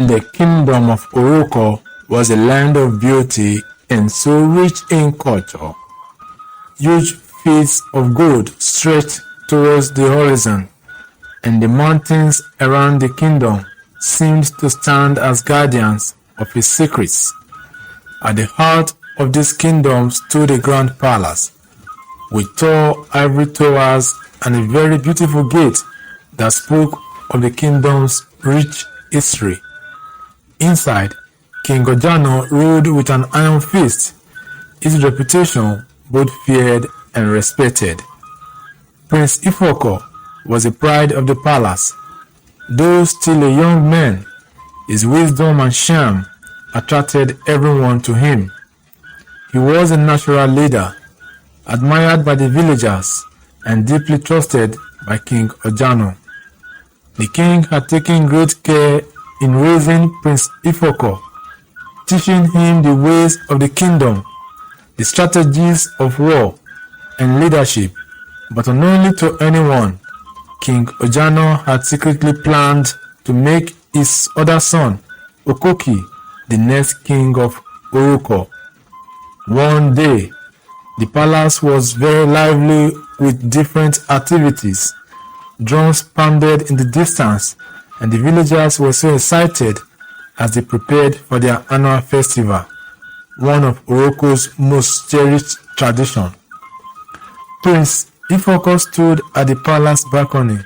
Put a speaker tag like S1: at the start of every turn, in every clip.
S1: The Kingdom of Orokor was a land of beauty and so rich in culture. Huge fields of gold stretched towards the horizon, and the mountains around the kingdom seemed to stand as guardians of its secrets. At the heart of this kingdom stood a grand palace, with tall ivory towers and a very beautiful gate that spoke of the kingdom's rich history. Inside, King Ojanor ruled with an iron fist, his reputation both feared and respected. Prince Ifukor was the pride of the palace. Though still a young man, his wisdom and charm attracted everyone to him. He was a natural leader, admired by the villagers and deeply trusted by King Ojanor. The king had taken great care in raising Prince Ifukor, teaching him the ways of the kingdom, the strategies of war and leadership, but unknowingly to anyone, King Ojanor had secretly planned to make his other son, Okoki, the next king of Orokor. One day, the palace was very lively with different activities. Drums pounded in the distance, and the villagers were so excited as they prepared for their annual festival, one of Orokor's most cherished traditions. Prince Ifukor stood at the palace balcony,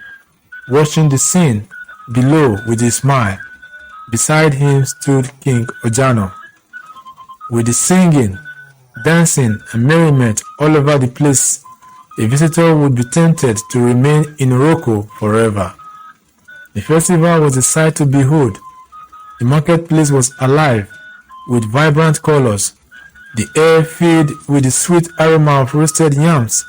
S1: watching the scene below with a smile. Beside him stood King Ojanor. With the singing, dancing, and merriment all over the place, a visitor would be tempted to remain in Orokor forever. The festival was a sight to behold. The marketplace was alive with vibrant colors, the air filled with the sweet aroma of roasted yams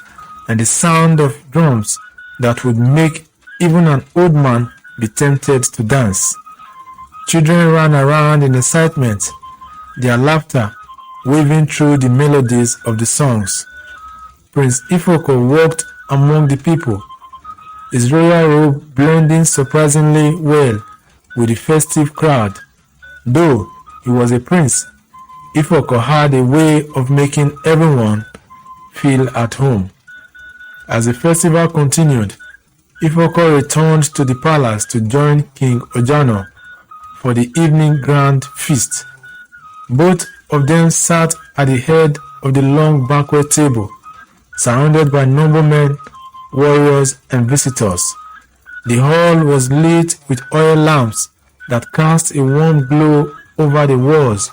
S1: and the sound of drums that would make even an old man be tempted to dance. Children ran around in excitement, their laughter waving through the melodies of the songs. Prince Ifukor walked among the people, his royal robe blending surprisingly well with the festive crowd. Though he was a prince, Ifukor had a way of making everyone feel at home. As the festival continued, Ifukor returned to the palace to join King Ojanor for the evening grand feast. Both of them sat at the head of the long banquet table, surrounded by noblemen, warriors, and visitors. The hall was lit with oil lamps that cast a warm glow over the walls,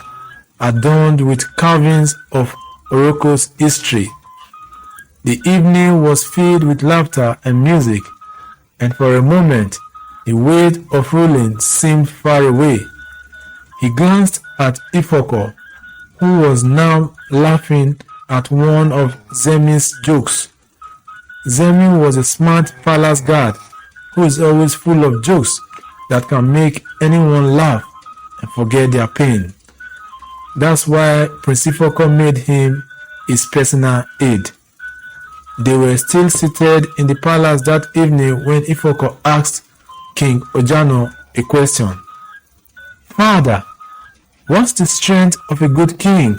S1: adorned with carvings of Orokor's history. The evening was filled with laughter and music, and for a moment the weight of ruling seemed far away. He glanced at Ifukor, who was now laughing at one of Zemi's jokes. Zemi was a smart palace guard who is always full of jokes that can make anyone laugh and forget their pain. That's why Prince Ifukor made him his personal aide. They were still seated in the palace that evening when Ifukor asked King Ojanor a question. "Father, what's the strength of a good king?"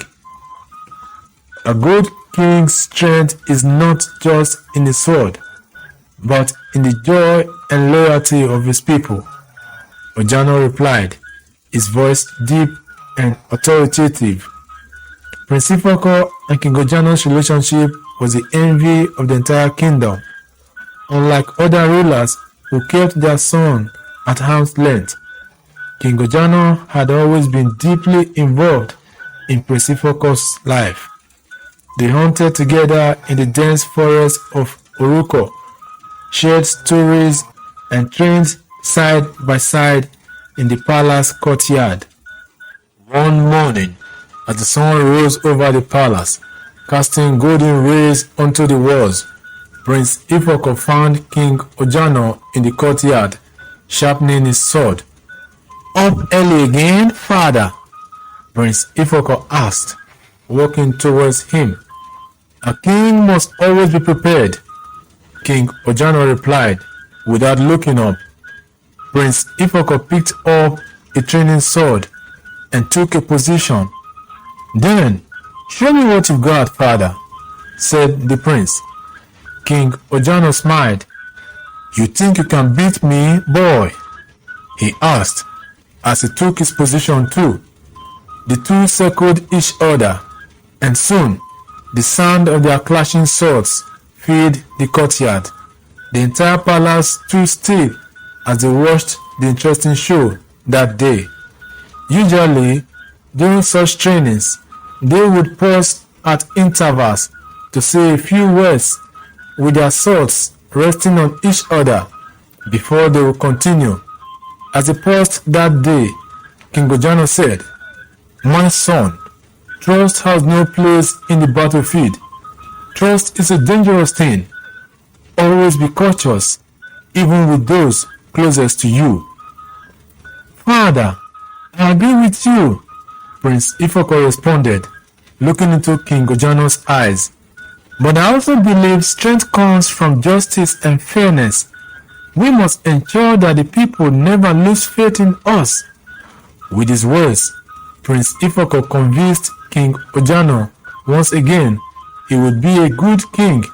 S1: "A good king's strength is not just in the sword, but in the joy and loyalty of his people," Ojanor replied, his voice deep and authoritative. Prince Ifukor and King Ojanor's relationship was the envy of the entire kingdom. Unlike other rulers who kept their son at arm's length, King Ojanor had always been deeply involved in Prince Ifukor's life. They hunted together in the dense forest of Orokor, shared stories, and trained side by side in the palace courtyard. One morning, as the sun rose over the palace, casting golden rays onto the walls, Prince Ifukor found King Ojanor in the courtyard, sharpening his sword. "Up early again, father?" Prince Ifukor asked, walking towards him. "A king must always be prepared," King Ojanor replied, without looking up. Prince Ifukor picked up a training sword and took a position. "Then, show me what you've got, father," said the prince. King Ojanor smiled. "You think you can beat me, boy?" he asked as he took his position too. The two circled each other, and soon the sound of their clashing swords filled the courtyard. The entire palace stood still as they watched the interesting show that day. Usually, during such trainings, they would pause at intervals to say a few words with their swords resting on each other before they would continue. As they paused that day, King Ojanor said, "My son, trust has no place in the battlefield. Trust is a dangerous thing. Always be cautious, even with those closest to you." "Father, I agree with you," Prince Ifukor responded, looking into King Ojanor's eyes. "But I also believe strength comes from justice and fairness. We must ensure that the people never lose faith in us." With his words, Prince Ifukor convinced King Ojanor once again he would be a good king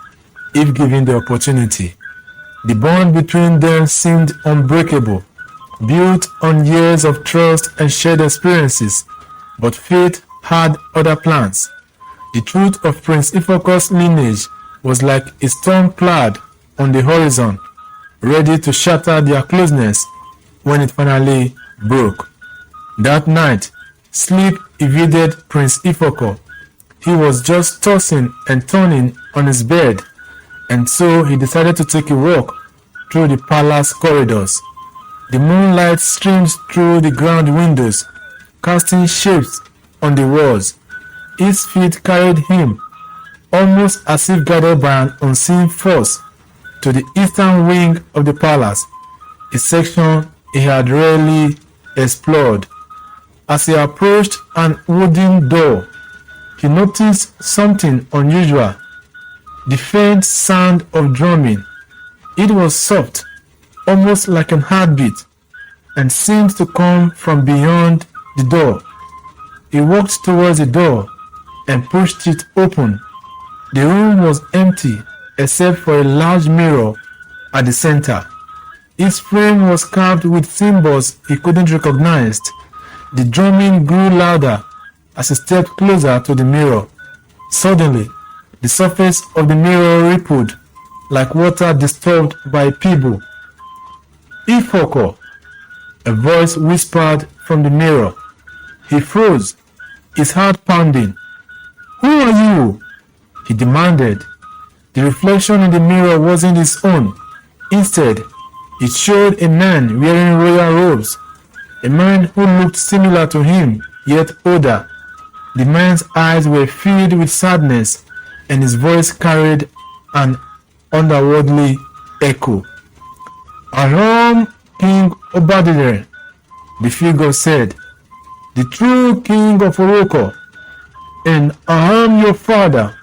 S1: if given the opportunity. The bond between them seemed unbreakable, built on years of trust and shared experiences, but fate had other plans. The truth of Prince Ifukor's lineage was like a storm cloud on the horizon, ready to shatter their closeness when it finally broke. That night, sleep evaded Prince Ifukor. He was just tossing and turning on his bed, and so he decided to take a walk through the palace corridors. The moonlight streamed through the ground windows, casting shapes on the walls. His feet carried him, almost as if guided by an unseen force, to the eastern wing of the palace, a section he had rarely explored. As he approached an wooden door, he noticed something unusual: the faint sound of drumming. It was soft, almost like an heartbeat, and seemed to come from beyond the door. He walked towards the door and pushed it open. The room was empty except for a large mirror at the center. Its frame was carved with symbols he couldn't recognize. The drumming grew louder as he stepped closer to the mirror. Suddenly, the surface of the mirror rippled like water disturbed by a pebble. "Ifukor," a voice whispered from the mirror. He froze, his heart pounding. "Who are you?" he demanded. The reflection in the mirror wasn't his own. Instead, it showed a man wearing royal robes, a man who looked similar to him, yet older. The man's eyes were filled with sadness, and his voice carried an underworldly echo. "Aram King Obadiah," the figure said, "the true King of Orokor, and I am your father."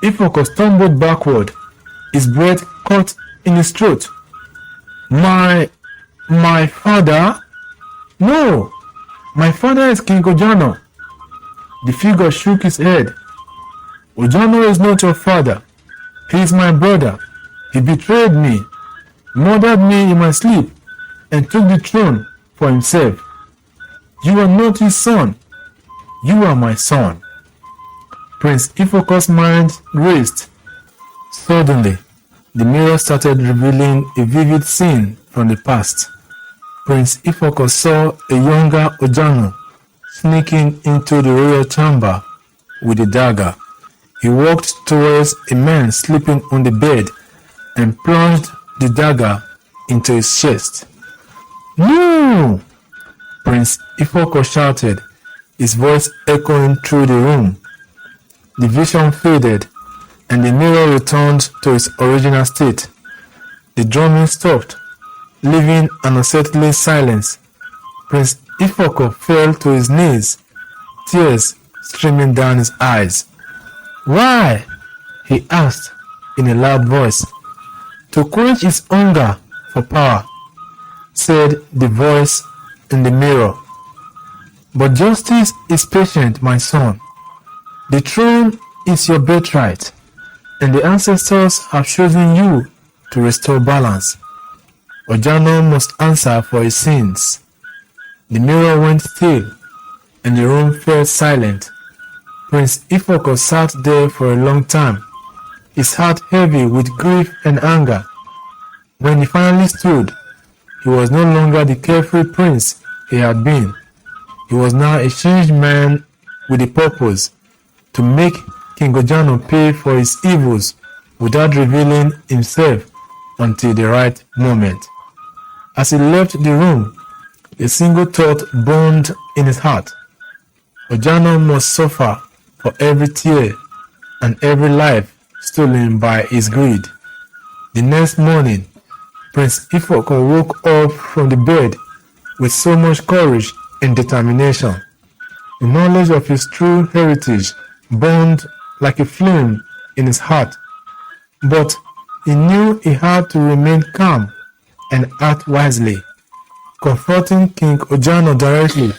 S1: Ifukor stumbled backward, his breath caught in his throat. My father? No, my father is King Ojanor." The figure shook his head. "Ojanor is not your father. He is my brother. He betrayed me, murdered me in my sleep, and took the throne for himself. You are not his son. You are my son." Prince Ifukor's mind raced. Suddenly, the mirror started revealing a vivid scene from the past. Prince Ifukor saw a younger Ojanor sneaking into the royal chamber with a dagger. He walked towards a man sleeping on the bed and plunged the dagger into his chest. "No!" Prince Ifukor shouted, his voice echoing through the room. The vision faded, and the mirror returned to its original state. The drumming stopped, leaving an unsettling silence. Prince Ifukor fell to his knees, tears streaming down his eyes. "Why?" he asked in a loud voice. "To quench his hunger for power," said the voice in the mirror. But justice is patient, my son. The throne is your birthright, and the ancestors have chosen you to restore balance. Ojanor must answer for his sins. The mirror went still, and the room fell silent. Prince Ifukor sat there for a long time, his heart heavy with grief and anger. When he finally stood, he was no longer the carefree prince he had been. He was now a changed man with a purpose: to make King Ojanor pay for his evils without revealing himself until the right moment. As he left the room, a single thought burned in his heart. Ojanor must suffer for every tear and every life stolen by his greed. The next morning, Prince Ifukor woke up from the bed with so much courage and determination. The knowledge of his true heritage burned like a flame in his heart, but he knew he had to remain calm and act wisely. Confronting King Ojanor directly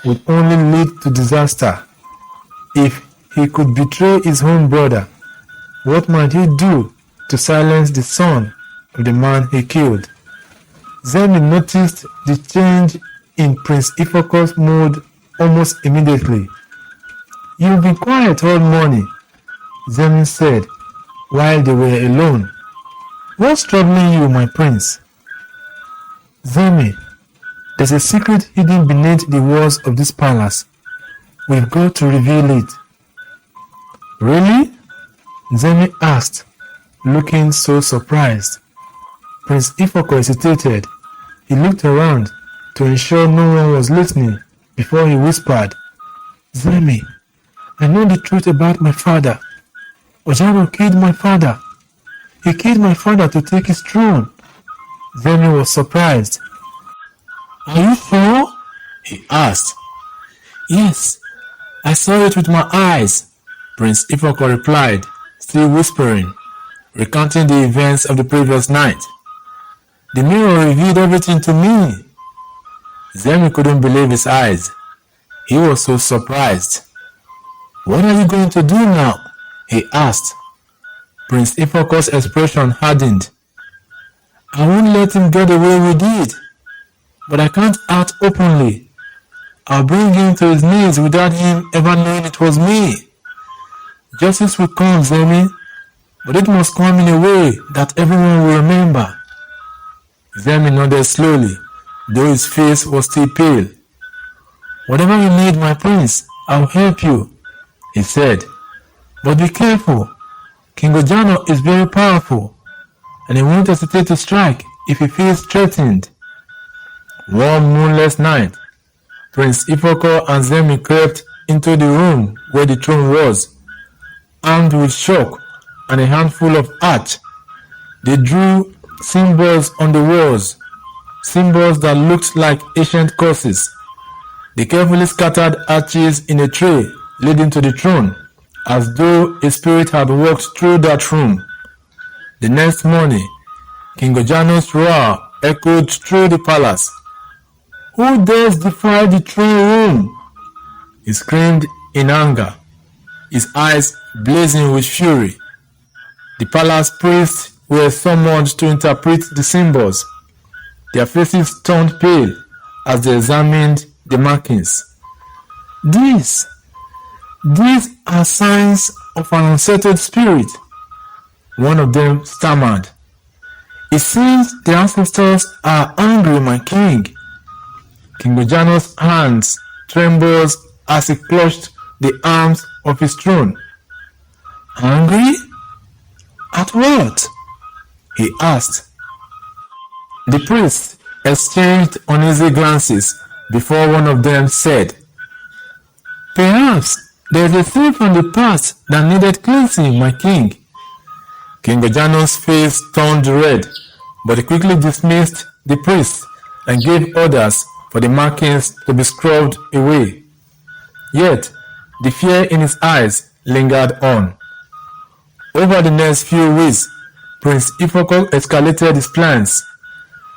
S1: would only lead to disaster. If he could betray his own brother, what might he do to silence the son of the man he killed? Zemi noticed the change in Prince Ifukor's mood almost immediately. "You've been quiet all morning," Zemi said while they were alone. "What's troubling you, my prince?" "Zemi, there's a secret hidden beneath the walls of this palace. We've got to reveal it." "Really?" Zemi asked, looking so surprised. Prince Ifukor hesitated. He looked around to ensure no one was listening before he whispered, "Zemi, I know the truth about my father. Ojanor killed my father. He killed my father to take his throne." Zemi was surprised. "Are you sure?" he asked. "Yes, I saw it with my eyes," Prince Ifukor replied, still whispering, recounting the events of the previous night. "The mirror revealed everything to me." Zemi couldn't believe his eyes. He was so surprised. "What are you going to do now?" he asked. Prince Ifukor's expression hardened. "I won't let him get away with it, but I can't act openly. I'll bring him to his knees without him ever knowing it was me. Justice will come, Zemi, but it must come in a way that everyone will remember." Zemi nodded slowly, though his face was still pale. "Whatever you need, my prince, I'll help you," he said. "But be careful. King Ojanor is very powerful, and he won't hesitate to strike if he feels threatened." One moonless night, Prince Ifukor and Zemi crept into the room where the throne was. Armed with chalk and a handful of ash, they drew symbols on the walls, symbols that looked like ancient curses. They carefully scattered ashes in a tray leading to the throne, as though a spirit had walked through that room. The next morning, King Ojanor's roar echoed through the palace. "Who dares defy the throne room?" He screamed in anger, his eyes blazing with fury. The palace priests were summoned to interpret the symbols. Their faces turned pale as they examined the markings. These are signs of an unsettled spirit," one of them stammered. "It seems the ancestors are angry, my king." King Ojanor's hands trembled as he clutched the arms of his throne. "Angry? At what?" he asked. The priests exchanged uneasy glances before one of them said, "Perhaps there's a sin from the past that needed cleansing, my king." King Ojanor's face turned red, but he quickly dismissed the priests and gave orders for the markings to be scrubbed away. Yet, the fear in his eyes lingered on. Over the next few weeks, Prince Ifukor escalated his plans.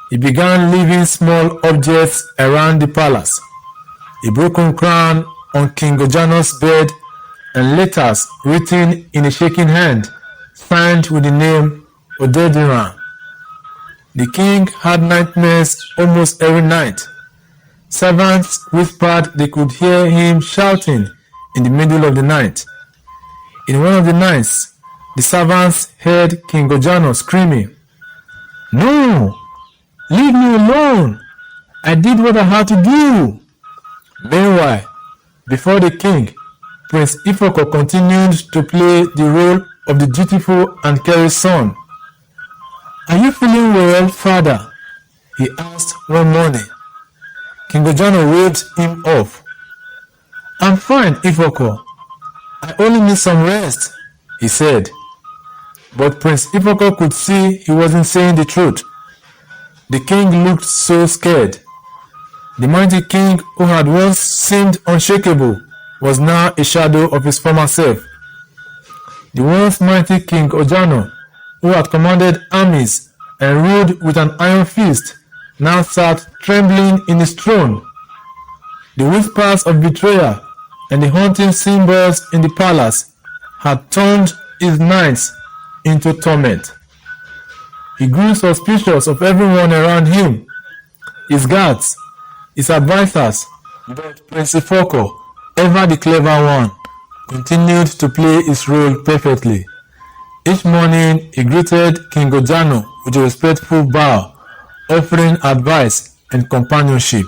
S1: He began leaving small objects around the palace. A broken crown on King Ojanor's bed and letters written in a shaking hand, signed with the name Ojanor. The king had nightmares almost every night. Servants whispered they could hear him shouting in the middle of the night. In one of the nights, the servants heard King Ojanor screaming, "No! Leave me alone! I did what I had to do!" Meanwhile, before the king, Prince Ifukor continued to play the role of the dutiful and caring son. "Are you feeling well, father?" he asked one morning. King Ojanor waved him off. "I'm fine, Ifukor. I only need some rest," he said. But Prince Ifukor could see he wasn't saying the truth. The king looked so scared. The mighty king who had once seemed unshakable was now a shadow of his former self. The once mighty King Ojanor, who had commanded armies and ruled with an iron fist, now sat trembling in his throne. The whispers of betrayal and the haunting symbols in the palace had turned his nights into torment. He grew suspicious of everyone around him, his guards, his advisors, but Prince Ifukor, ever the clever one, continued to play his role perfectly. Each morning he greeted King Ojanor with a respectful bow, offering advice and companionship.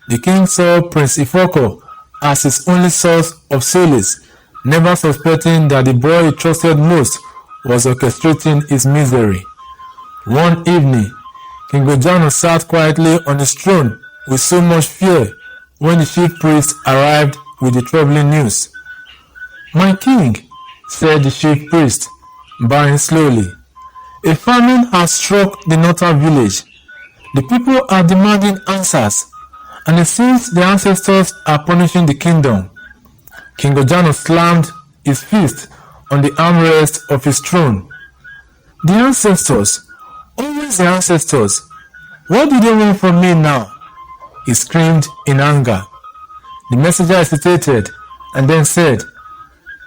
S1: The king saw Prince Ifukor as his only source of solace, never suspecting that the boy he trusted most was orchestrating his misery. One evening, King Ojanor sat quietly on his throne with so much fear when the chief priest arrived with the troubling news. "My king," said the chief priest, bowing slowly, "a famine has struck the northern village. The people are demanding answers, and it seems the ancestors are punishing the kingdom." King Ojanor slammed his fist on the armrest of his throne. "The ancestors! Always the ancestors! What do they want from me now?" he screamed in anger. The messenger hesitated and then said,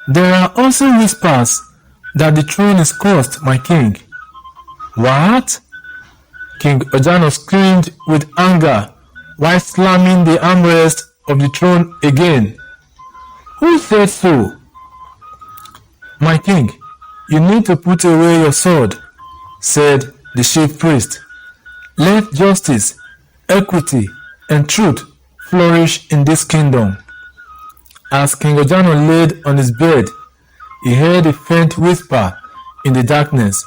S1: "There are also whispers that the throne is cursed, my king." "What?" King Ojanor screamed with anger while slamming the armrest of the throne again. "Who said so?" "My king, you need to put away your sword," said the chief priest. "Let justice, equity, and truth flourish in this kingdom." As King Ojanor laid on his bed, he heard a faint whisper in the darkness,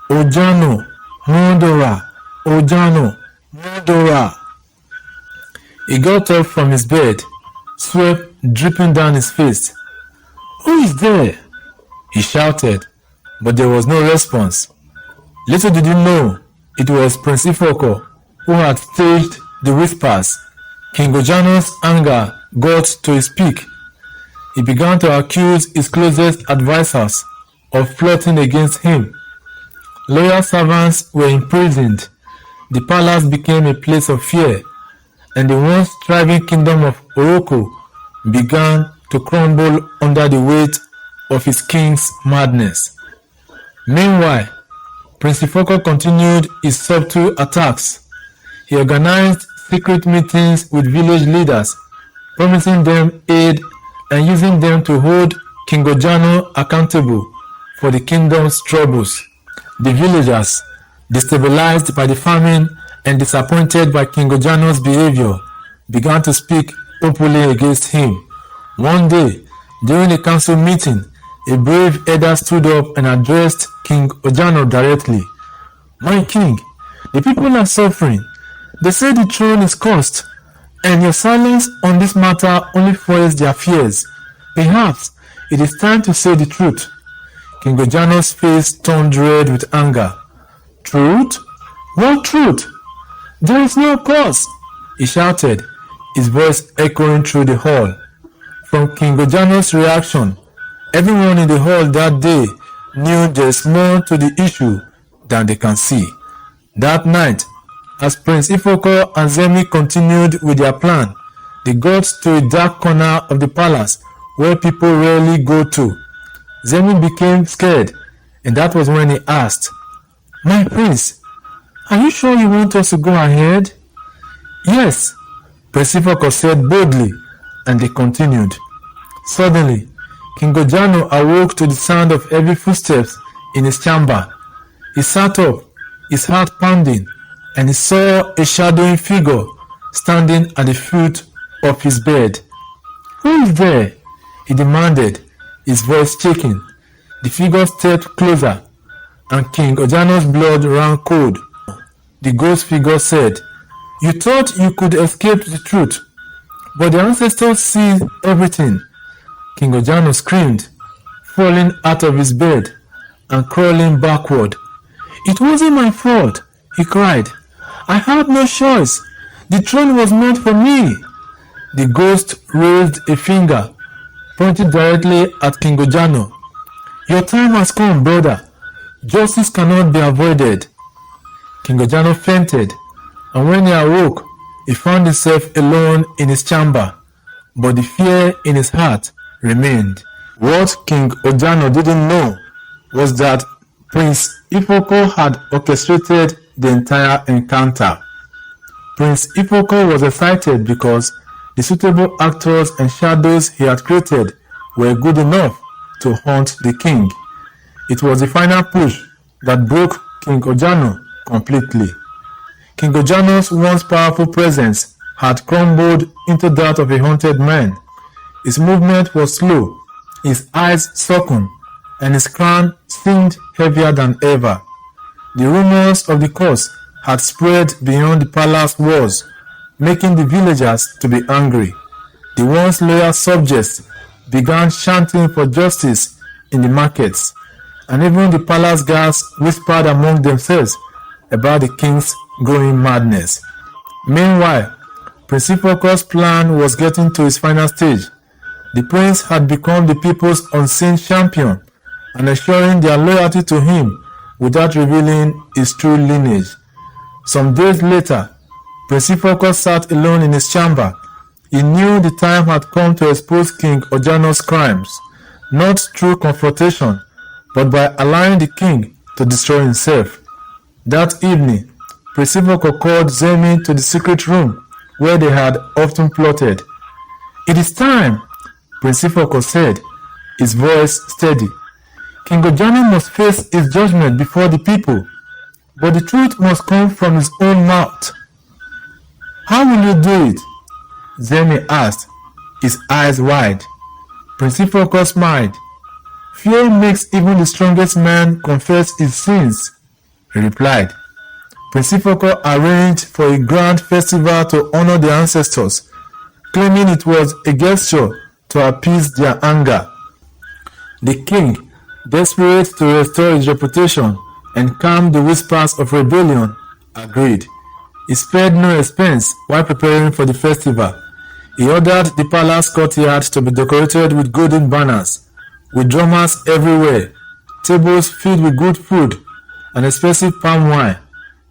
S1: "Ojanor, murderer! Ojanor, murderer!" He got up from his bed, sweat dripping down his face. "Who is there?" he shouted, but there was no response. Little did he know it was Prince Ifukor who had staged the whispers. King Ojanor's anger got to his peak. He began to accuse his closest advisors of plotting against him. Loyal servants were imprisoned. The palace became a place of fear, and the once thriving kingdom of Orokor began to crumble under the weight of his king's madness. Meanwhile, Prince Ifukor continued his subtle attacks. He organized secret meetings with village leaders, promising them aid and using them to hold King Ojanor accountable for the kingdom's troubles. The villagers, destabilized by the famine and disappointed by King Ojanor's behavior, began to speak openly against him. One day, during a council meeting, a brave elder stood up and addressed King Ojanor directly. "My king, the people are suffering. They say the throne is cursed, and your silence on this matter only fuels their fears. Perhaps it is time to say the truth." King Ojanor's face turned red with anger. "Truth? What truth? There is no curse!" he shouted, his voice echoing through the hall. From King Ojanor's reaction, everyone in the hall that day knew there is more to the issue than they can see. That night, As Prince Ifukor and Zemi continued with their plan, they got to a dark corner of the palace where people rarely go to. Zemi became scared, and that was when he asked, "My prince, are you sure you want us to go ahead?" "Yes," Prince Ifukor said boldly, and they continued. Suddenly, King Ojanor awoke to the sound of heavy footsteps in his chamber. He sat up, his heart pounding, and he saw a shadowy figure standing at the foot of his bed. "Who is there?" he demanded, his voice shaking. The figure stepped closer, and King Ojanor's blood ran cold. The ghost figure said, "You thought you could escape the truth, but the ancestors see everything." King Ojanor screamed, falling out of his bed and crawling backward. "It wasn't my fault," he cried. "I had no choice. The throne was meant for me." The ghost raised a finger, pointing directly at King Ojanor. "Your time has come, brother. Justice cannot be avoided." King Ojanor fainted, and when he awoke, he found himself alone in his chamber, but the fear in his heart remained. What King Ojanor didn't know was that Prince Ifukor had orchestrated the entire encounter. Prince Ifukor was excited because the suitable actors and shadows he had created were good enough to haunt the king. It was the final push that broke King Ojanor completely. King Ojanor's once powerful presence had crumbled into that of a haunted man. His movement was slow, his eyes sunken, and his crown seemed heavier than ever. The rumors of the cause had spread beyond the palace walls, making the villagers to be angry. The once loyal subjects began chanting for justice in the markets, and even the palace guards whispered among themselves about the king's growing madness. Meanwhile, Prince Ifukor's plan was getting to its final stage. The prince had become the people's unseen champion and assuring their loyalty to him without revealing his true lineage. Some days later, Prince Ifukor sat alone in his chamber. He knew the time had come to expose King Ojanor's crimes, not through confrontation, but by allowing the king to destroy himself. That evening, Prince Ifukor called Zemi to the secret room where they had often plotted. "It is time," Prince Ifukor said, his voice steady. "King Ojanor must face his judgment before the people, but the truth must come from his own mouth." "How will you do it?" Zemi asked, his eyes wide. Prince Ifukor smiled. "Fear makes even the strongest man confess his sins," he replied. Prince Ifukor arranged for a grand festival to honor the ancestors, claiming it was a gesture to appease their anger. The king, desperate to restore his reputation and calm the whispers of rebellion, agreed. He spared no expense while preparing for the festival. He ordered the palace courtyard to be decorated with golden banners, with drummers everywhere, tables filled with good food, and expensive palm wine.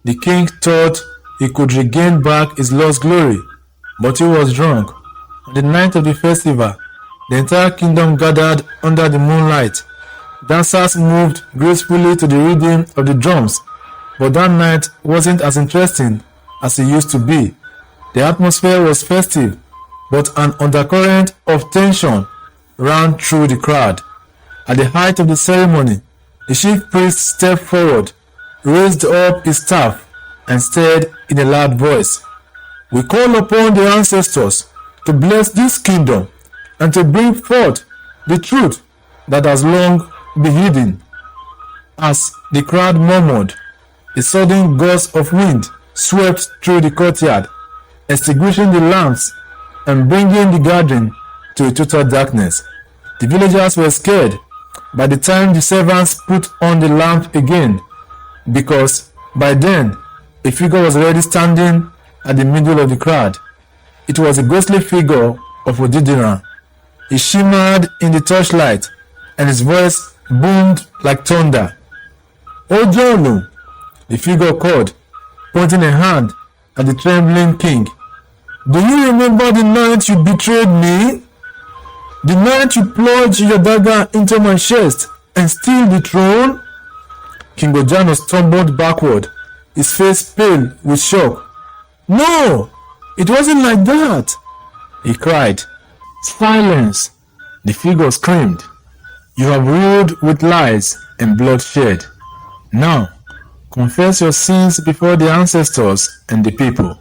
S1: The king thought he could regain back his lost glory, but he was drunk. On the night of the festival, the entire kingdom gathered under the moonlight. Dancers moved gracefully to the rhythm of the drums, but that night wasn't as interesting as it used to be. The atmosphere was festive, but an undercurrent of tension ran through the crowd. At the height of the ceremony, the chief priest stepped forward, raised up his staff, and said in a loud voice, "We call upon the ancestors to bless this kingdom and to bring forth the truth that has long been hidden." As the crowd murmured, a sudden gust of wind swept through the courtyard, extinguishing the lamps and bringing the gathering to a total darkness. The villagers were scared by the time the servants put on the lamp again, because by then a figure was already standing at the middle of the crowd. It was a ghostly figure of Ojanor. He shimmered in the torchlight, and his voice boomed like thunder. "Ojanor!" the figure called, pointing a hand at the trembling king. "Do you remember the night you betrayed me? The night you plunged your dagger into my chest and steal the throne?" King Ojanor stumbled backward, his face pale with shock. "No, it wasn't like that," he cried. "Silence!" the figure screamed. "You have ruled with lies and bloodshed. Now, confess your sins before the ancestors and the people."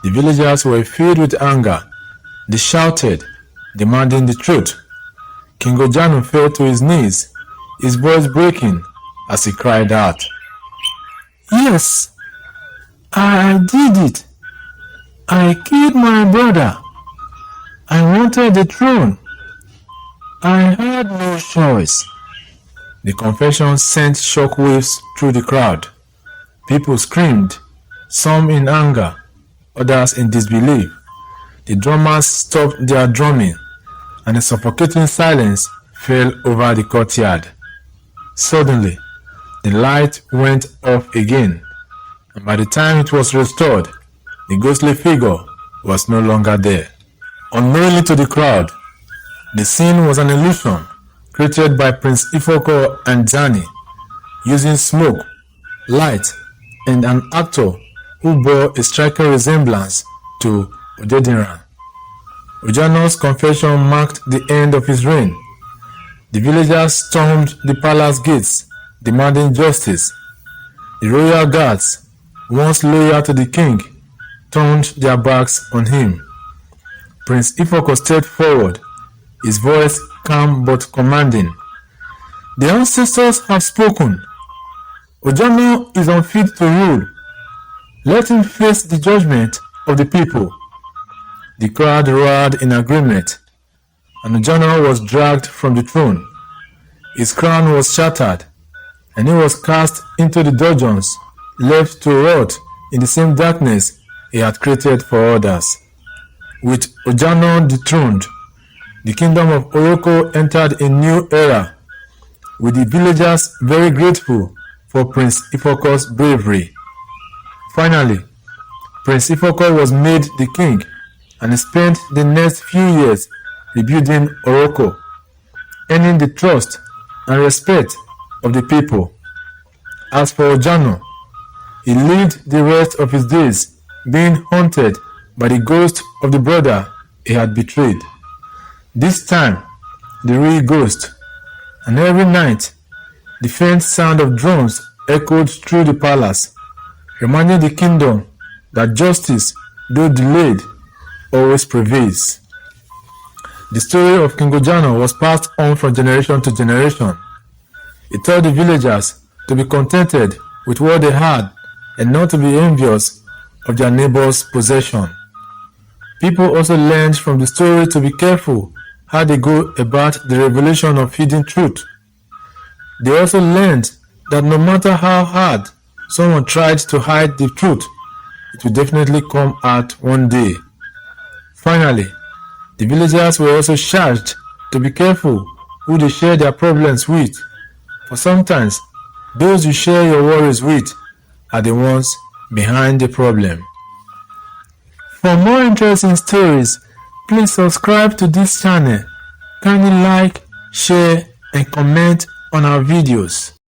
S1: The villagers were filled with anger. They shouted, demanding the truth. King Ojanor fell to his knees, his voice breaking as he cried out, "Yes, I did it. I killed my brother. I wanted the throne. I had no choice." The confession sent shockwaves through the crowd. People screamed, some in anger, others in disbelief. The drummers stopped their drumming, and a suffocating silence fell over the courtyard. Suddenly, the light went off again, and by the time it was restored, the ghostly figure was no longer there. Unknowingly to the crowd, the scene was an illusion created by Prince Ifukor and Zani, using smoke, light, and an actor who bore a striking resemblance to Ojanor. Ojanor's confession marked the end of his reign. The villagers stormed the palace gates, demanding justice. The royal guards, once loyal to the king, turned their backs on him. Prince Ifukor stepped forward, his voice calm but commanding. "The ancestors have spoken. Ojanor is unfit to rule. Let him face the judgment of the people." The crowd roared in agreement, and Ojanor was dragged from the throne. His crown was shattered, and he was cast into the dungeons, left to rot in the same darkness he had created for others. With Ojanor dethroned, the Kingdom of Orokor entered a new era, with the villagers very grateful for Prince Ifukor's bravery. Finally, Prince Ifukor was made the king, and he spent the next few years rebuilding Orokor, earning the trust and respect of the people. As for Ojanor, he lived the rest of his days being haunted by the ghost of the brother he had betrayed. This time, the real ghost, and every night, the faint sound of drums echoed through the palace, reminding the kingdom that justice, though delayed, always prevails. The story of King Ojanor was passed on from generation to generation. It taught the villagers to be contented with what they had and not to be envious of their neighbor's possession. People also learned from the story to be careful how they go about the revelation of hidden truth. They also learned that no matter how hard someone tried to hide the truth, it will definitely come out one day. Finally, the villagers were also charged to be careful who they share their problems with, for sometimes those you share your worries with are the ones behind the problem. For more interesting stories, please subscribe to this channel. Kindly like, share, and comment on our videos.